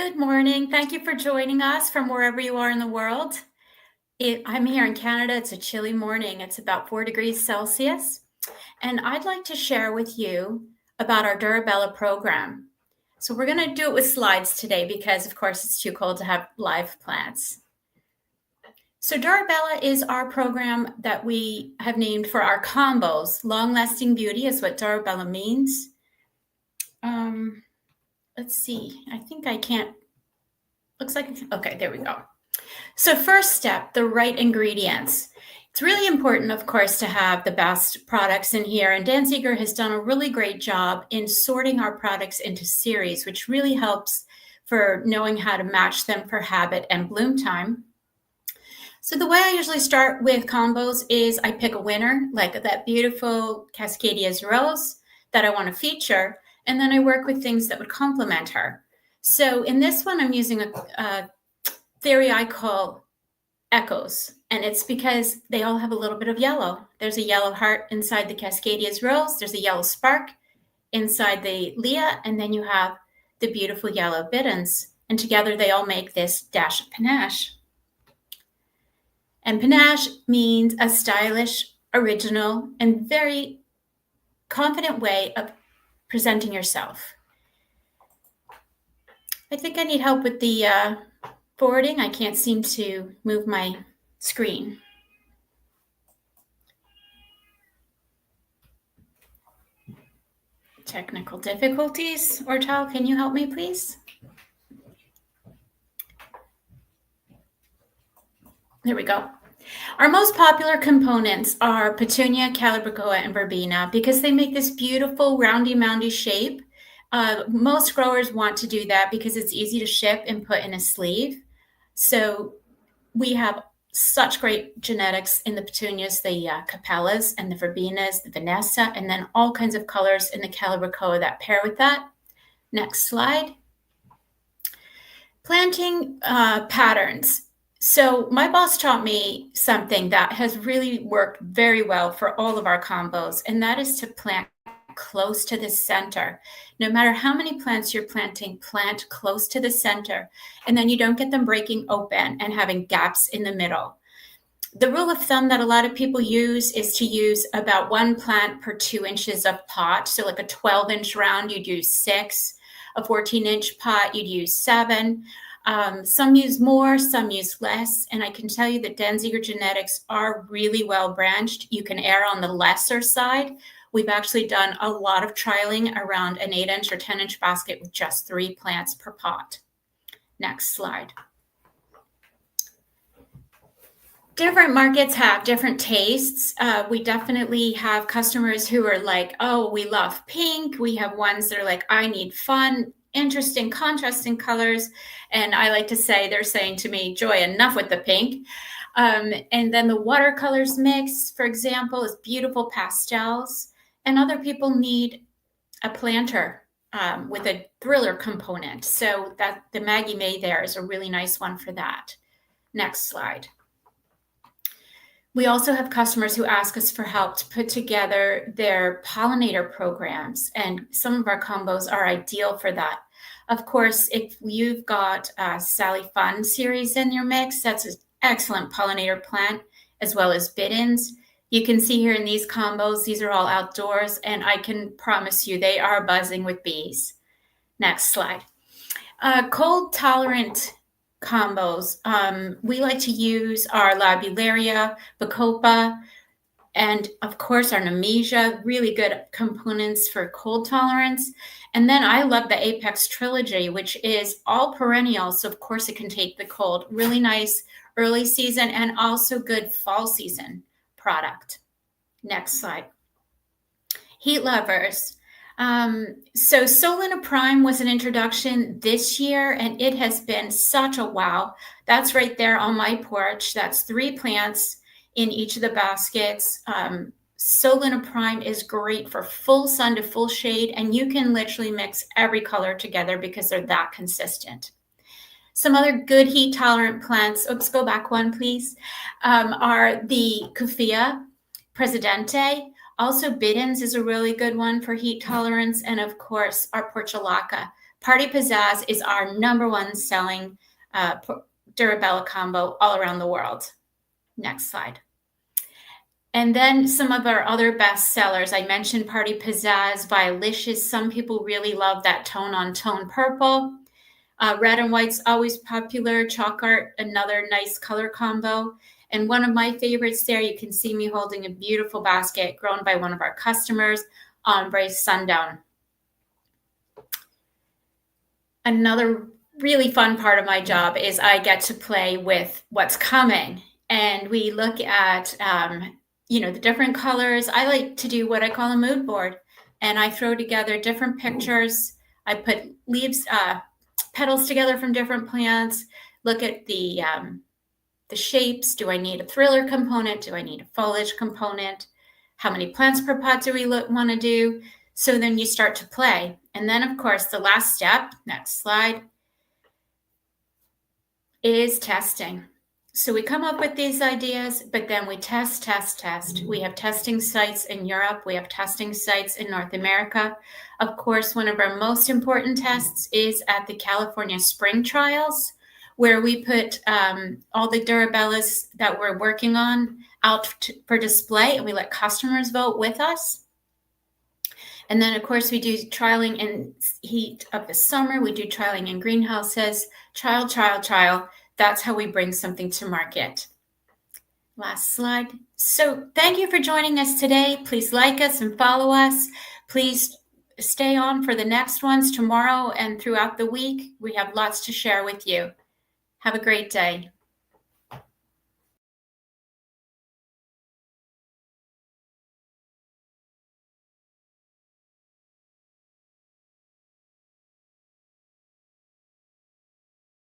Good morning. Thank you for joining us from wherever you are in the world. I'm here in Canada. It's a chilly morning. It's about 4 degrees Celsius. And I'd like to share with you about our Durabella program. So we're going to do it with slides today because, of course, it's too cold to have live plants. So Durabella is our program that we have named for our combos. Long-lasting beauty is what Durabella means. Let's see. I think I can't. Looks like, okay, there we go. So first step, the right ingredients. It's really important, of course, to have the best products in here. And Danziger has done a really great job in sorting our products into series, which really helps for knowing how to match them for habit and bloom time. So the way I usually start with combos is I pick a winner, like that beautiful Cascadia's Rose that I want to feature, and then I work with things that would complement her. So in this one, I'm using a theory I call echoes, and it's because they all have a little bit of yellow. There's a yellow heart inside the Cascadia's Rose, there's a yellow spark inside the Leah, and then you have the beautiful yellow Bittons, and together they all make this dash of panache. And panache means a stylish, original, and very confident way of presenting yourself. I think I need help with the forwarding. I can't seem to move my screen. Technical difficulties. Ortal, can you help me, please? There we go. Our most popular components are Petunia, Calibrachoa, and Verbena because they make this beautiful roundy-moundy shape. Most growers want to do that because it's easy to ship and put in a sleeve. So we have such great genetics in the Petunias, the Capellas, and the Verbenas, the Vanessa, and then all kinds of colors in the Calibrachoa that pair with that. Next slide. Planting patterns. So my boss taught me something that has really worked very well for all of our combos, and that is to plant close to the center. No matter how many plants you're planting, plant close to the center, and then you don't get them breaking open and having gaps in the middle. The rule of thumb that a lot of people use is to use about 1 plant per 2 inches of pot. So like a 12-inch round, you'd use 6. A 14-inch pot, you'd use 7. Some use more, some use less, and I can tell you that Danziger genetics are really well branched. You can err on the lesser side. We've actually done a lot of trialing around an 8-inch or 10-inch basket with just 3 plants per pot. Next slide. Different markets have different tastes. We definitely have customers who are like, oh, we love pink. We have ones that are like, I need fun, interesting, contrasting colors. And I like to say, they're saying to me, Joy, enough with the pink. And then the watercolors mix, for example, is beautiful pastels. And other people need a planter with a thriller component. So that the Maggie May there is a really nice one for that. Next slide. We also have customers who ask us for help to put together their pollinator programs, and some of our combos are ideal for that. Of course, if you've got a Sally Fun series in your mix, that's an excellent pollinator plant, as well as Bittons. You can see here in these combos, these are all outdoors, and I can promise you they are buzzing with bees. Next slide. Cold tolerant combos. We like to use our Labularia, Bacopa, and of course our Nemesia, really good components for cold tolerance. And then I love the Apex Trilogy, which is all perennial, so of course it can take the cold. Really nice early season and also good fall season product. Next slide. Heat lovers. So Solana Prime was an introduction this year, and it has been such a wow. That's right there on my porch. That's 3 plants in each of the baskets. Solana Prime is great for full sun to full shade, and you can literally mix every color together because they're that consistent. Some other good heat tolerant plants, oops, go back one, please, are the Kufia Presidente. Also, Bittons is a really good one for heat tolerance. And of course, our Portulaca Party Pizzazz is our number one selling Durabella combo all around the world. Next slide. And then some of our other best sellers. I mentioned Party Pizzazz, Violicious. Some people really love that tone-on-tone purple. Red and white's always popular. Chalk art, another nice color combo. And one of my favorites there, you can see me holding a beautiful basket grown by one of our customers, Ombre Sundown. Another really fun part of my job is I get to play with what's coming. And we look at, the different colors. I like to do what I call a mood board. And I throw together different pictures. I put leaves, petals together from different plants, look at the shapes. Do I need a thriller component? Do I need a foliage component? How many plants per pot do we want to do? So then you start to play. And then, of course, the last step, next slide, is testing. So we come up with these ideas, but then we test. We have testing sites in Europe. We have testing sites in North America. Of course, one of our most important tests is at the California Spring Trials, where we put all the Durabellas that we're working on out for display, and we let customers vote with us. And then, of course, we do trialing in heat of the summer. We do trialing in greenhouses, trial. That's how we bring something to market. Last slide. So thank you for joining us today. Please like us and follow us. Please stay on for the next ones tomorrow and throughout the week. We have lots to share with you. Have a great day.